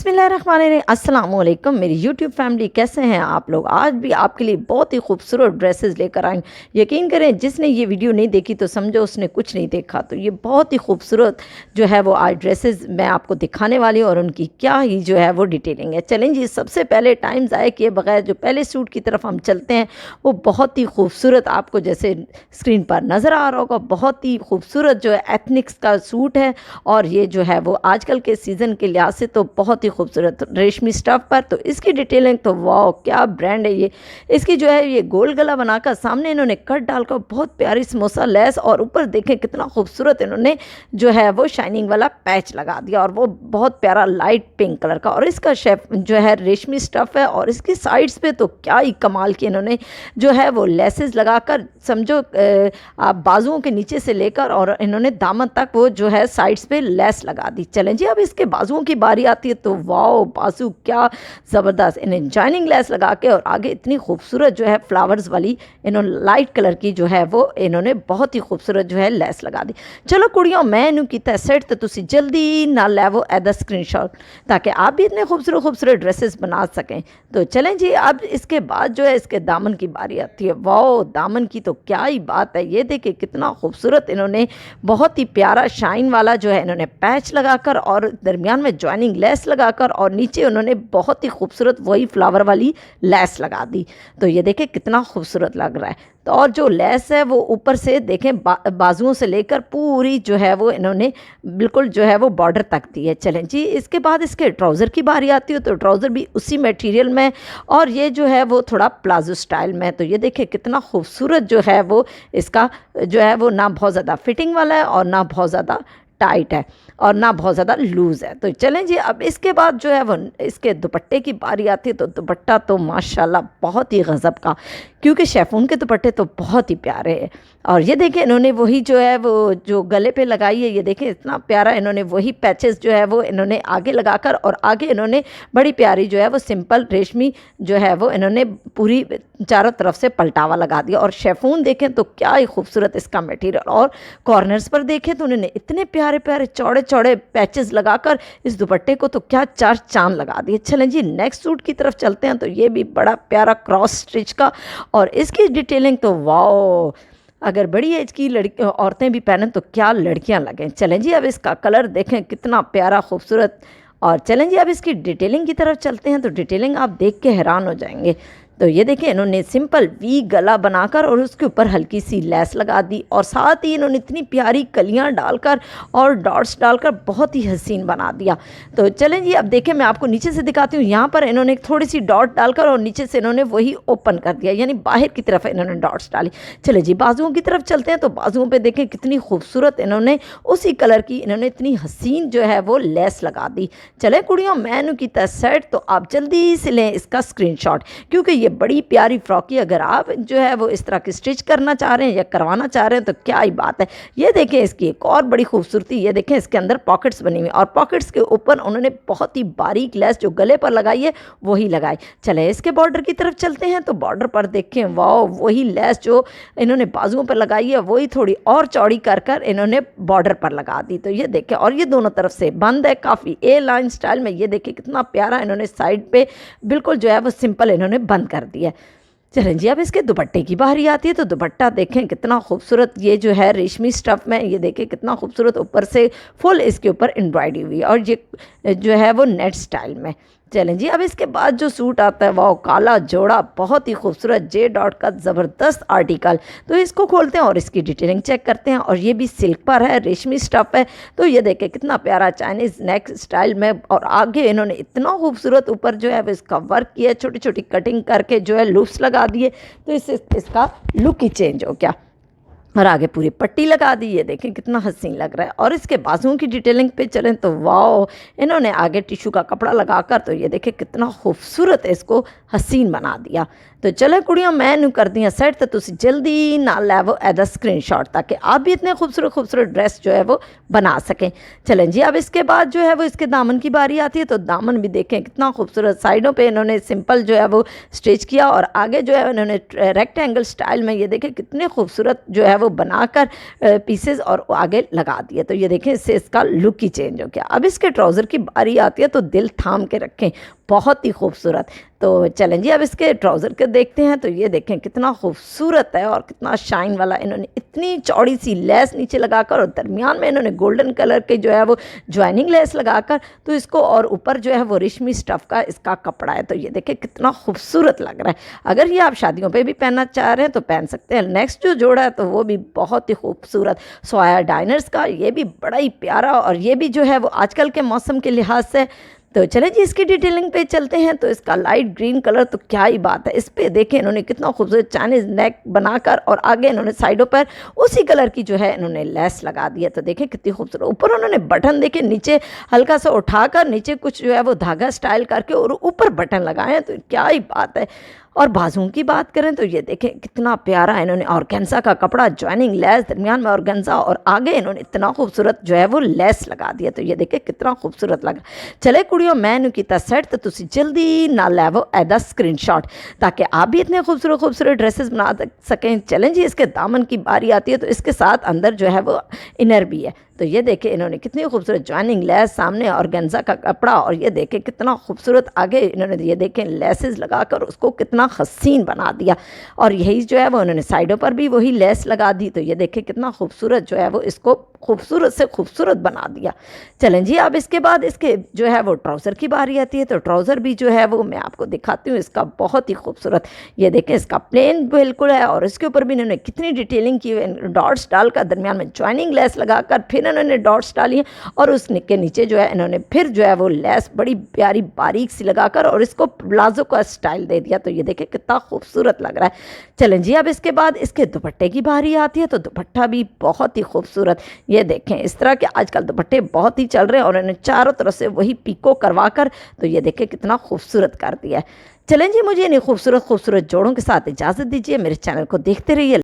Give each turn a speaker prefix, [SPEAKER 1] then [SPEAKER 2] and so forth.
[SPEAKER 1] बिस्मिल्लाहिर्रहमानिर्रहीम। अस्सलाम वालेकुम मेरी यूट्यूब फैमिली, कैसे हैं आप लोग। आज भी आपके लिए बहुत ही खूबसूरत ड्रेसेस लेकर आए। यकीन करें, जिसने ये वीडियो नहीं देखी तो समझो उसने कुछ नहीं देखा। तो ये बहुत ही खूबसूरत जो है वो आज ड्रेसेस मैं आपको दिखाने वाली हूँ और उनकी क्या ही जो है वो डिटेलिंग है। चलें जी, सबसे पहले टाइम ज़ाया किए बगैर जो पहले सूट की तरफ हम चलते हैं वो बहुत ही खूबसूरत, आपको जैसे स्क्रीन पर नज़र आ रहा होगा, बहुत ही खूबसूरत जो है एथनिक्स का सूट है। और ये जो है वो आजकल के सीज़न के लिहाज से तो बहुत ही खूबसूरत रेशमी स्टफ़ पर। तो इसकी डिटेलिंग तो वाह, क्या ब्रांड है ये। इसकी जो है ये गोल गला बनाकर सामने इन्होंने कट डालकर बहुत प्यारी समोसा लेस, और ऊपर देखें कितना खूबसूरत इन्होंने जो है वो शाइनिंग वाला पैच लगा दिया, और वो बहुत प्यारा लाइट पिंक कलर का। और इसका शेप जो है रेशमी स्टफ़ है, और इसकी साइड्स पे तो क्या ही कमाल की इन्होंने जो है वो लेसेस लगाकर, समझो आप बाजुओं के नीचे से लेकर और इन्होंने दामन तक वो जो है साइड्स पे लेस लगा दी। चलें जी, अब इसके बाजुओं की बारी आती है तो वाओ, बाजू क्या ज़बरदस्त इन्हें जॉइनिंग लेस लगा के, और आगे इतनी खूबसूरत जो है फ्लावर्स वाली इन्होंने लाइट कलर की जो है वो इन्होंने बहुत ही खूबसूरत जो है लेस लगा दी। चलो कुड़ियों, मैं इन्हों की सेट तो तुसी जल्दी ना लैवो एदा स्क्रीनशॉट, ताकि आप भी इतने खूबसूरत खूबसूरत ड्रेसेस बना सकें। तो चलें जी, अब इसके बाद जो है इसके दामन की बारी आती है। वाओ, दामन की तो क्या ही बात है। ये देखिए कितना खूबसूरत इन्होंने बहुत ही प्यारा शाइन वाला जो है इन्होंने पैच लगाकर, और दरमियान में जॉइनिंग लेस लगाकर, और नीचे उन्होंने बहुत ही खूबसूरत वही फ्लावर वाली लेस लगा दी। तो ये देखें कितना खूबसूरत लग रहा है। तो और जो लेस है वो ऊपर से देखें बाजुओं से लेकर पूरी जो है वो इन्होंने बिल्कुल जो है वो बॉर्डर तक दी है। चलें जी, इसके बाद इसके ट्राउज़र की बारी आती है। तो ट्राउज़र भी उसी मटेरियल में, और ये जो है वो थोड़ा प्लाजो स्टाइल में। तो ये देखिए कितना खूबसूरत जो है वो इसका जो है वो ना बहुत ज़्यादा फिटिंग वाला है और ना बहुत ज़्यादा टाइट है और ना बहुत ज़्यादा लूज़ है। तो चलें जी, अब इसके बाद जो है वो इसके दुपट्टे की बारी आती है। तो दुपट्टा तो माशाल्लाह बहुत ही गज़ब का, क्योंकि शेफून के दुपट्टे तो बहुत ही प्यारे हैं। और ये देखें इन्होंने वही जो है वो जो गले पे लगाई है, ये देखें इतना प्यारा इन्होंने वही पैचेस जो है वो इन्होंने आगे लगाकर, और आगे इन्होंने बड़ी प्यारी जो है वो सिंपल रेशमी जो है वो इन्होंने पूरी चारों तरफ से पलटावा लगा दिया। और शेफून देखें तो क्या ही खूबसूरत इसका मटेरियल, और कॉर्नर्स पर देखें तो उन्होंने इतने प्यारे प्यारे चौड़े चौड़े पैचेस लगाकर इस दुपट्टे को तो क्या चार चांद लगा दिए। चलें जी, नेक्स्ट सूट की तरफ चलते हैं। तो ये भी बड़ा प्यारा क्रॉस स्टिच का, और इसकी डिटेलिंग तो वाओ, अगर बड़ी एज की लड़की औरतें भी पहनें तो क्या लड़कियां लगें। चलें जी, अब इसका कलर देखें कितना प्यारा खूबसूरत। और चलें जी, अब इसकी डिटेलिंग की तरफ चलते हैं। तो डिटेलिंग आप देख के हैरान हो जाएंगे। तो ये देखिए इन्होंने सिंपल वी गला बनाकर और उसके ऊपर हल्की सी लेस लगा दी, और साथ ही इन्होंने इतनी प्यारी कलियां डालकर और डॉट्स डालकर बहुत ही हसीन बना दिया। तो चलें जी, अब देखें मैं आपको नीचे से दिखाती हूँ। यहाँ पर इन्होंने थोड़ी सी डॉट डालकर और नीचे से इन्होंने वही ओपन कर दिया, यानी बाहर की तरफ इन्होंने डॉट्स डाली। चले जी, बाजुओं की तरफ चलते हैं। तो बाजुओं पर देखें कितनी खूबसूरत इन्होंने उसी कलर की इन्होंने इतनी हसीन जो है वो लेस लगा दी। चले कुड़ियों, मैनू की सेट तो आप जल्दी से लें इसका स्क्रीनशॉट, क्योंकि ये बड़ी प्यारी फ्रॉकी अगर आप जो है वो इस तरह की स्टिच करना चाह रहे हैं या करवाना चाह रहे हैं तो क्या ही बात है। ये देखें इसकी एक और बड़ी खूबसूरती, ये देखें इसके अंदर पॉकेट्स बनी हुई, और पॉकेट्स के ऊपर उन्होंने बहुत ही बारीक लेस जो गले पर लगाई है वही लगाई। चले इसके बॉर्डर की तरफ चलते हैं। तो बॉर्डर पर देखें वाह, वही लेस जो इन्होंने बाजुओं पर लगाई है वही थोड़ी और चौड़ी कर कर इन्होंने बॉर्डर पर लगा दी। तो ये देखें, और ये दोनों तरफ से बंद है काफ़ी ए लाइन स्टाइल में। ये देखें कितना प्यारा इन्होंने साइड पे बिल्कुल जो है वो सिंपल इन्होंने बंद कर दिया। चलें जी, अब इसके दुपट्टे की बारी आती है। तो दुपट्टा देखें कितना खूबसूरत, ये जो है रेशमी स्टफ़ में, ये देखें कितना खूबसूरत ऊपर से फुल इसके ऊपर एम्ब्रॉयडरी हुई, और ये जो है वो नेट स्टाइल में। चलें जी, अब इसके बाद जो सूट आता है वाह, काला जोड़ा बहुत ही खूबसूरत जे डॉट का ज़बरदस्त आर्टिकल। तो इसको खोलते हैं और इसकी डिटेलिंग चेक करते हैं। और ये भी सिल्क पर है, रेशमी स्टफ़ है। तो ये देखें कितना प्यारा चाइनीज़ नेक स्टाइल में, और आगे इन्होंने इतना खूबसूरत ऊपर जो है वो इसका वर्क किया, छोटी छोटी कटिंग करके जो है लूप्स लगा दिए। तो इसका लुक ही चेंज हो गया, और आगे पूरी पट्टी लगा दी। ये देखें कितना हसीन लग रहा है। और इसके बाजुओं की डिटेलिंग पे चलें तो वाओ, इन्होंने आगे टिश्यू का कपड़ा लगाकर तो ये देखें कितना खूबसूरत इसको हसीन बना दिया। तो चले कुड़ियां, मैं कर दिया सेट। तो तुम जल्दी ना लैवो एदा स्क्रीनशॉट, ताकि आप भी इतने खूबसूरत खूबसूरत ड्रेस जो है वो बना सकें। चलें जी, अब इसके बाद जो है वो इसके दामन की बारी आती है। तो दामन भी देखें कितना खूबसूरत, साइडों पे इन्होंने सिंपल जो है वो स्टिच किया, और आगे जो है इन्होंने रेक्टेंगल स्टाइल में ये देखें कितने खूबसूरत जो है वो वो बनाकर पीसेस और आगे लगा दिए। तो ये देखें, इससे इसका लुक ही चेंज हो गया। अब इसके ट्राउज़र की बारी आती है तो दिल थाम के रखें, बहुत ही खूबसूरत। तो चलें जी, अब इसके ट्राउज़र के देखते हैं। तो ये देखें कितना खूबसूरत है और कितना शाइन वाला। इन्होंने इतनी चौड़ी सी लेस नीचे लगाकर और दरमियान में इन्होंने गोल्डन कलर के जो है वो ज्वाइनिंग लेस लगाकर तो इसको, और ऊपर जो है वो रेशमी स्टफ़ का इसका कपड़ा है। तो ये देखें कितना खूबसूरत लग रहा है। अगर ये आप शादियों पे भी पहनना चाह रहे हैं तो पहन सकते हैं। नेक्स्ट जो जोड़ा है तो वो भी बहुत ही खूबसूरत, सोया डाइनर्स का, ये भी बड़ा ही प्यारा, और ये भी जो है वो आजकल के मौसम के लिहाज से। तो चले जी इसकी डिटेलिंग पे चलते हैं। तो इसका लाइट ग्रीन कलर तो क्या ही बात है। इस पे देखें इन्होंने कितना खूबसूरत चाइनीज़ नेक बनाकर और आगे इन्होंने साइडों पर उसी कलर की जो है इन्होंने लेस लगा दी है। तो देखें कितनी खूबसूरत। ऊपर उन्होंने बटन देखे नीचे हल्का सा उठाकर नीचे कुछ जो है वो धागा स्टाइल करके और ऊपर बटन लगाए हैं। तो क्या ही बात है। और बाजुओं की बात करें तो ये देखें कितना प्यारा इन्होंने ऑर्गेन्जा का कपड़ा, ज्वाइनिंग लेस, दरमियान में ऑर्गेन्जा और आगे इन्होंने इतना खूबसूरत जो है वो लेस लगा दिया। तो ये देखें कितना खूबसूरत लगा। चले कुड़ियों, मैंने किया सेट, तो तुसी जल्दी ना लैवो एदा स्क्रीनशॉट, ताकि आप भी इतने खूबसूरत खूबसूरत ड्रेसेस बना सकें। चलें जी, इसके दामन की बारी आती है। तो इसके साथ अंदर जो है वो इनर भी है। तो ये देखें इन्होंने कितनी खूबसूरत ज्वाइनिंग लेस, सामने ऑर्गेन्जा का कपड़ा, और ये देखें कितना खूबसूरत आगे इन्होंने ये देखें लेसेस लगाकर उसको कितना हसीन बना दिया। और यही जो है वो उन्होंने साइडों पर भी वही लेस लगा दी। तो ये देखें कितना खूबसूरत जो है वो इसको खूबसूरत से खूबसूरत बना दिया। चलें जी, अब इसके बाद इसके जो है वो ट्राउज़र की बारी आती है। तो ट्राउज़र भी जो है वो मैं आपको दिखाती हूँ, इसका बहुत ही खूबसूरत। ये देखें इसका प्लेन बिल्कुल है और इसके ऊपर भी इन्होंने कितनी डिटेलिंग की है। डॉट्स डालकर दरमियान में ज्वाइनिंग लेस लगाकर फिर इन्होंने डॉट्स डाली हैं, और उस के नीचे जो है इन्होंने फिर जो है वो लेस बड़ी प्यारी बारीक सी लगाकर और इसको प्लाजो का स्टाइल दे दिया। तो ये देखें कितना खूबसूरत लग रहा है। चलें जी, अब इसके बाद इसके दुपट्टे की बारी आती है। तो दुपट्टा भी बहुत ही खूबसूरत। ये देखें इस तरह के आजकल दुपट्टे बहुत ही चल रहे हैं और इन्हें चारों तरफ से वही पीको करवा कर तो ये देखें कितना खूबसूरत कर दिया है। चलें जी, मुझे इन्हीं खूबसूरत खूबसूरत जोड़ों के साथ इजाज़त दीजिए। मेरे चैनल को देखते रहिए।